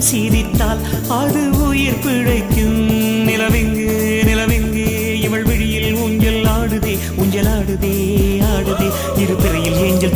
சிரித்தால் அது உயிர் பிழைக்கும். நிலவெங்கு நிலவெங்கு இவள் விழியில் ஊஞ்சல் ஆடுதே ஊஞ்சல் ஆடுதே ஆடுதே. இரு பிறையில் ஏஞ்சல்